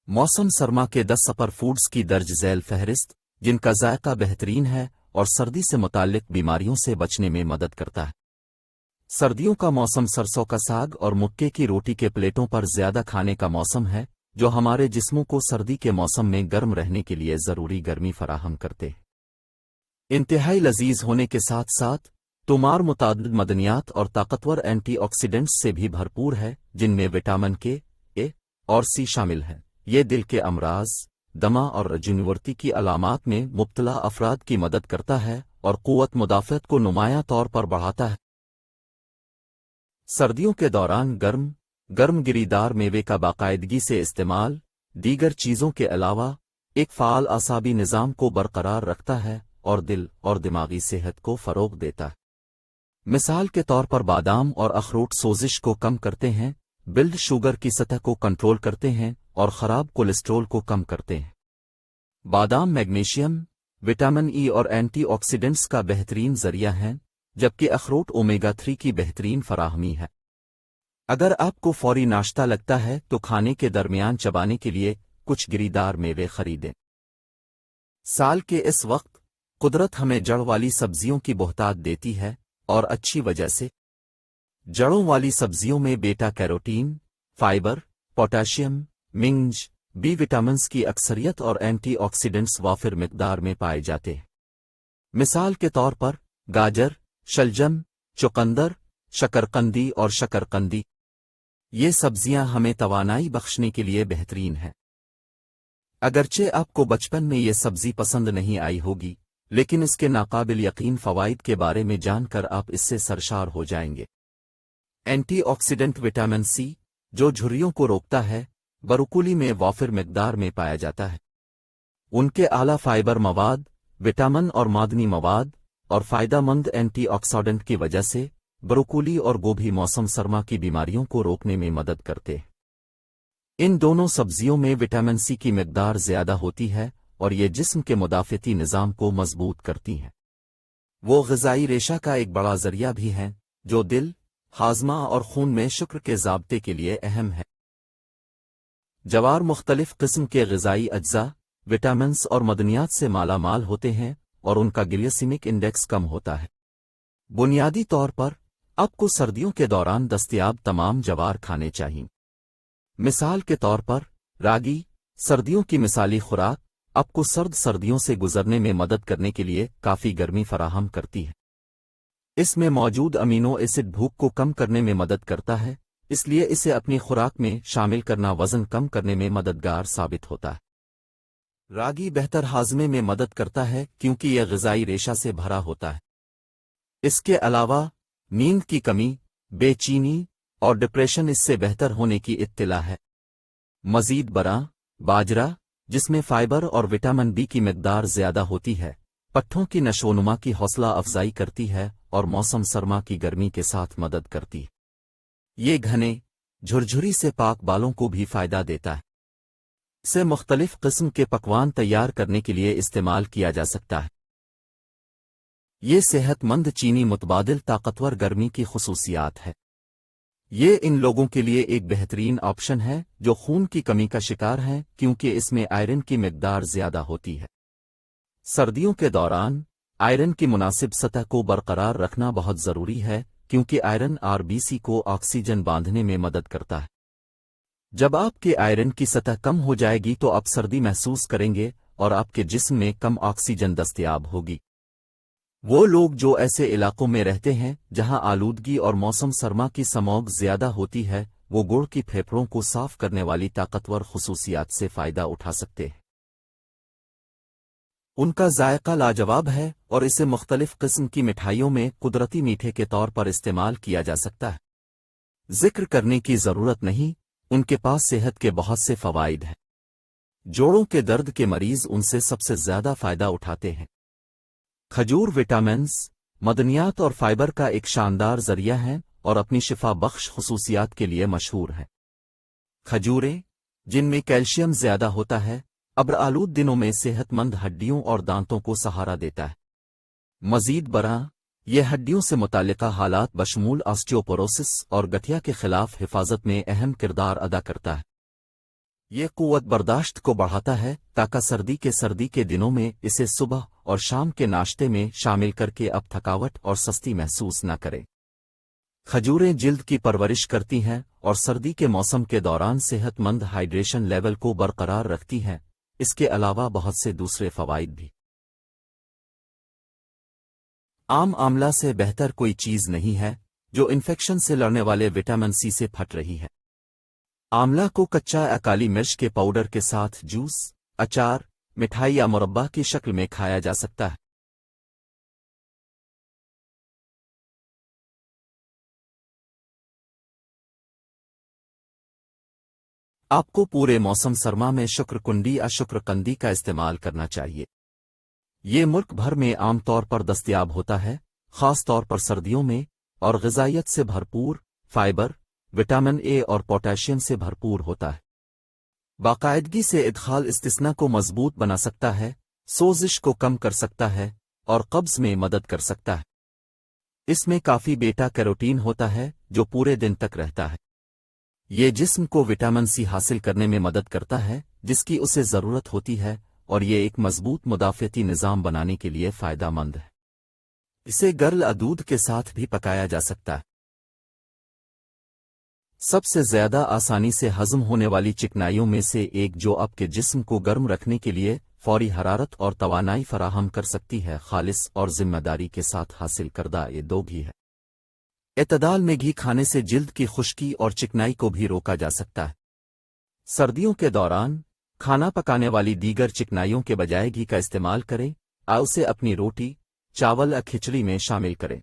मौसम सरमा के 10 super foods की दर्ज झैल फहरिस्त जिनका जायका बेहतरीन है और सर्दी से मुताल्लिक बीमारियों से बचने में मदद करता है। सर्दियों का मौसम सरसों का साग और मक्के की रोटी के प्लेटों पर ज्यादा खाने का मौसम है, जो हमारे जिस्मों को सर्दी के मौसम में गर्म रहने के लिए जरूरी गर्मी फराहम करते हैं। इंतहाई लजीज होने के साथ साथ तोमार मुतादिद मदनियात और ताकतवर एंटीऑक्सीडेंट्स से भी भरपूर है, जिनमें विटामिन के, ए और सी शामिल हैं। ये दिल के अमराज, दमा और रजूनिवर्ती की अलामात में मुब्तला अफराद की मदद करता है और क़ुव्वत मुदाफ़त को नुमायां तौर पर बढ़ाता है। सर्दियों के दौरान गर्म गिरीदार मेवे का बाकायदगी से इस्तेमाल दीगर चीज़ों के अलावा एक फ़ाल आसाबी निज़ाम को बरकरार रखता है और दिल और दिमागी सेहत को फ़रोग़ देता है। मिसाल के तौर पर बादाम और अखरोट सोजिश को कम करते हैं, ब्लड शुगर की सतह को कंट्रोल करते हैं और ख़राब कोलेस्ट्रॉल को कम करते हैं। बादाम मैग्नीशियम, विटामिन ई और एंटीऑक्सीडेंट्स का बेहतरीन ज़रिया है, जबकि अखरोट ओमेगा 3 की बेहतरीन फराहमी है। अगर आपको फौरी नाश्ता लगता है तो खाने के दरमियान चबाने के लिए कुछ गिरीदार मेवे खरीदें। साल के इस वक्त कुदरत हमें जड़ वाली सब्जियों की बहुतायत देती है और अच्छी वजह से। जड़ों वाली सब्जियों में बेटा कैरोटीन, फाइबर, पोटाशियम, मिंज, बी विटामिन्स की अक्सरियत और एंटीऑक्सीडेंट्स वाफिर मिकदार में पाए जाते हैं। मिसाल के तौर पर गाजर, शलजम, चुकंदर, शकरकंदी और शकरकंदी। ये सब्जियां हमें तवानाई बख्शने के लिए बेहतरीन हैं। अगरचे आपको बचपन में ये सब्जी पसंद नहीं आई होगी, लेकिन इसके नाकाबिल यकीन फ़वाइद के बारे में जानकर आप इससे सरशार हो जाएंगे। एंटीऑक्सीडेंट विटामिन सी, जो झुर्रियों को रोकता है, ब्रोकोली में वाफिर मिकदार में पाया जाता है। उनके आला फाइबर मवाद, विटामिन और मादनी मवाद और फ़ायदेमंद एंटीऑक्सीडेंट की वजह से ब्रोकोली और गोभी मौसम सरमा की बीमारियों को रोकने में मदद करते हैं। इन दोनों सब्जियों में विटामिन सी की मिकदार ज़्यादा होती है और ये जिस्म के मुदाफ़ती निज़ाम को मजबूत करती हैं। वो ग़िज़ाई रेशा का एक बड़ा ज़रिया भी हैं, जो दिल, हाज़मा और खून में शुक्र के ज़ाब्ते के लिए अहम है। जवार मुख्तलिफ किस्म के ग़िज़ाई अज्जा, विटामिन्स और मदनियात से माला माल होते हैं और उनका ग्लाइसेमिक इंडेक्स कम होता है। बुनियादी तौर पर आपको सर्दियों के दौरान दस्तयाब तमाम जवार खाने चाहिए। मिसाल के तौर पर रागी, सर्दियों की मिसाली खुराक, आपको सर्दियों से गुजरने में मदद करने के लिए काफ़ी गर्मी फराहम करती है। इसमें मौजूद अमीनो एसिड भूख को कम करने में मदद करता है, इसलिए इसे अपनी खुराक में शामिल करना वज़न कम करने में मददगार साबित होता है। रागी बेहतर हाज़मे में मदद करता है क्योंकि यह ग़िज़ाई रेशा से भरा होता है। इसके अलावा नींद की कमी, बेचैनी और डिप्रेशन इससे बेहतर होने की इत्तिला है। मज़ीद बरां, बाजरा, जिसमें फाइबर और विटामिन बी की मिकदार ज़्यादा होती है, पट्ठों की नशोनुमा की हौसला अफजाई करती है और मौसम सरमा की गर्मी के साथ मदद करती है। ये घने, झुरझुरी से पाक बालों को भी फ़ायदा देता है। इसे मुख्तलिफ किस्म के पकवान तैयार करने के लिए इस्तेमाल किया जा सकता है। ये सेहतमंद चीनी मुतबादिल ताकतवर गर्मी की खुसूसियात है। ये इन लोगों के लिए एक बेहतरीन ऑप्शन है जो खून की कमी का शिकार हैं, क्योंकि इसमें आयरन की मिकदार ज़्यादा होती है। सर्दियों के दौरान आयरन की मुनासिब सतह को बरकरार रखना बहुत ज़रूरी है, क्योंकि आयरन आरबीसी को ऑक्सीजन बांधने में मदद करता है। जब आपके आयरन की सतह कम हो जाएगी तो आप सर्दी महसूस करेंगे और आपके जिस्म में कम ऑक्सीजन दस्तयाब होगी। वो लोग जो ऐसे इलाकों में रहते हैं जहां आलूदगी और मौसम सरमा की समौग ज़्यादा होती है, वो गुड़ की फेफड़ों को साफ करने वाली ताकतवर खुसूसियात से फ़ायदा उठा सकते हैं। उनका जायका लाजवाब है और इसे मुख्तलिफ किस्म की मिठाइयों में कुदरती मीठे के तौर पर इस्तेमाल किया जा सकता है। जिक्र करने की ज़रूरत नहीं, उनके पास सेहत के बहुत से फ़वाइद हैं। जोड़ों के दर्द के मरीज़ उनसे सबसे ज़्यादा फ़ायदा उठाते हैं। खजूर विटामिन्स, मदनियात और फाइबर का एक शानदार ज़रिया है और अपनी शिफा बख्श खुसूसियात के लिए मशहूर है। खजूरें, जिनमें कैल्शियम ज़्यादा होता है, अब्र आलूद दिनों में सेहतमंद हड्डियों और दांतों को सहारा देता है। मज़ीद बरां, यह हड्डियों से मुताल्लिका हालात बशमूल ऑस्टियोपोरोसिस और गठिया के खिलाफ हिफाजत में अहम किरदार अदा करता है। ये कुव्वत बर्दाश्त को बढ़ाता है ताकि सर्दी के दिनों में इसे सुबह और शाम के नाश्ते में शामिल करके अब थकावट और सस्ती महसूस न करें। खजूरें जिल्द की परवरिश करती हैं और सर्दी के मौसम के दौरान सेहतमंद हाइड्रेशन लेवल को बरकरार रखती हैं। इसके अलावा बहुत से दूसरे फवाइद भी। आम आमला से बेहतर कोई चीज नहीं है जो इन्फेक्शन से लड़ने वाले विटामिन सी से फट रही है। आमला को कच्चा या काली मिर्च के पाउडर के साथ जूस, अचार, मिठाई या मुरब्बा की शक्ल में खाया जा सकता है। आपको पूरे मौसम सरमा में शुक्रकुंडी या शुक्रकंदी का इस्तेमाल करना चाहिए। ये मुल्क भर में आम तौर पर दस्तयाब होता है, खास तौर पर सर्दियों में, और ग़िज़ाइयत से भरपूर, फाइबर, विटामिन ए और पोटेशियम से भरपूर होता है। बाकायदगी से इदखाल इस्तिस्ना को मजबूत बना सकता है, सोजिश को कम कर सकता है और कब्ज़ में मदद कर सकता है। इसमें काफ़ी बेटा कैरोटीन होता है जो पूरे दिन तक रहता है। ये जिस्म को विटामिन सी हासिल करने में मदद करता है जिसकी उसे ज़रूरत होती है, और ये एक मजबूत मुदाफ़ती निज़ाम बनाने के लिए फ़ायदेमंद है। इसे गर्म दूध के साथ भी पकाया जा सकता है। सबसे ज़्यादा आसानी से हज़म होने वाली चिकनाइयों में से एक जो आपके जिस्म को गर्म रखने के लिए फौरी हरारत और तवानाई फराहम कर सकती है, खालिस और जिम्मेदारी के साथ हासिल करदा ये दो घी है। एतदाल में घी खाने से जिल्द की खुश्की और चिकनाई को भी रोका जा सकता है। सर्दियों के दौरान खाना पकाने वाली दीगर चिकनाइयों के बजाय घी का इस्तेमाल करें, उसे अपनी रोटी, चावल या खिचड़ी में शामिल करें।